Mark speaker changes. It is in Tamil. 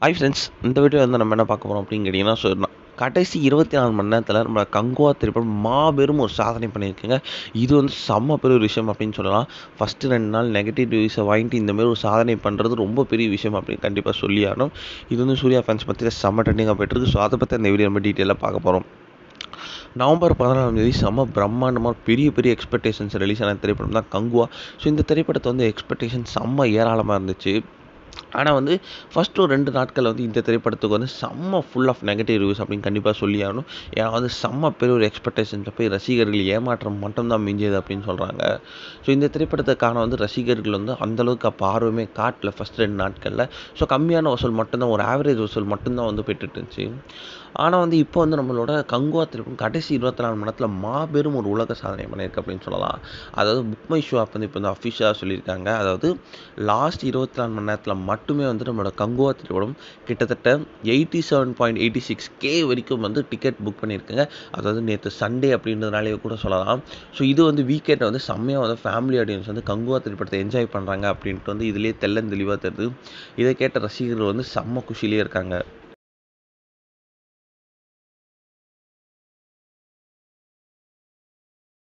Speaker 1: ஹாய் ஃப்ரெண்ட்ஸ், இந்த வீடியோ வந்து நம்ம என்ன பார்க்க போகிறோம் அப்படின்னு கேட்டிங்கன்னா, கடைசி 24 மணி நேரத்தில் நம்ம கங்குவா திரைப்படம் மாபெரும் ஒரு சாதனை பண்ணியிருக்குங்க. இது வந்து செம்ம பெரிய ஒரு விஷயம் அப்படின்னு சொல்லலாம். ஃபஸ்ட்டு 2 நாள் நெகட்டிவ் ரிவ்யூஸை வாங்கிட்டு இந்தமாரி ஒரு சாதனை பண்ணுறது ரொம்ப பெரிய விஷயம் அப்படின்னு கண்டிப்பாக சொல்லி ஆகணும். இது வந்து சூர்யா ஃபேன்ஸ் மத்தியில் செம்ம ட்ரெண்டிங்காக போயிட்டுருக்கு. ஸோ அதை பற்றி அந்த வீடியோ நம்ம டீட்டெயிலாக பார்க்க போகிறோம். நவம்பர் 14ஆம் தேதி செம்ம பிரம்மாண்டமாக பெரிய பெரிய எக்ஸ்பெக்டேஷன்ஸ் ரிலீஸ் ஆன திரைப்படம் தான் கங்குவா. ஸோ இந்த திரைப்படத்தை வந்து எக்ஸ்பெக்டேஷன் செம்ம ஏராளமாக இருந்துச்சு. ஆனா வந்து ஃபர்ஸ்ட் ஒரு 2 நாட்கள்ல வந்து இந்த திரைப்படத்துக்கு வந்து செம்ம ஃபுல் ஆஃப் நெகட்டிவ் ரிவ்யூஸ் அப்படின்னு கண்டிப்பா சொல்லி ஆகணும். ஏன்னா வந்து செம்ம பெரிய ஒரு எக்ஸ்பெக்டேஷன்ல போய் ரசிகர்கள் ஏமாற்றம் மட்டும் தான் மிஞ்சியது அப்படின்னு சொல்றாங்க. ஸோ இந்த திரைப்படத்துக்கான வந்து ரசிகர்கள் வந்து அந்த அளவுக்கு அப்போ ஆர்வமே காட்டல ஃபர்ஸ்ட் 2 நாட்கள்ல. ஸோ கம்மியான வசூல் மட்டும் தான், ஒரு ஆவரேஜ் வசூல் மட்டும் தான் வந்து பெற்றுட்டு இருந்துச்சு. ஆனா வந்து இப்போ வந்து நம்மளோட கங்குவா திரைப்படம் கடைசி 24 மணி நேரத்துல மாபெரும் ஒரு உலக சாதனை பண்ணியிருக்கு அப்படின்னு சொல்லலாம். அதாவது புக் மை ஷோ ஆப் வந்து இப்போ வந்து அஃபிஷியலா சொல்லியிருக்காங்க. அதாவது லாஸ்ட் 24 மணி நேரத்துல மட்டுமே வந்து நம்மளோட கங்குவா திரைப்படம் கிட்டத்தட்ட 87.86K வரைக்கும் வந்து டிக்கெட் புக் பண்ணியிருக்குங்க. அதாவது நேற்று சண்டே அப்படின்றதுனாலேயே கூட சொல்லலாம். ஸோ இது வந்து வீக்கெண்ட்ல வந்து செம்மையா வந்து ஃபேமிலி ஆடியன்ஸ் வந்து கங்குவா திரைப்படத்தை என்ஜாய் பண்றாங்க அப்படின்ட்டு வந்து இதுலயே தெள்ளத்தெளிவா தெரியுது. இதை கேட்ட ரசிகர்கள் வந்து செம்ம குஷியிலே இருக்காங்க.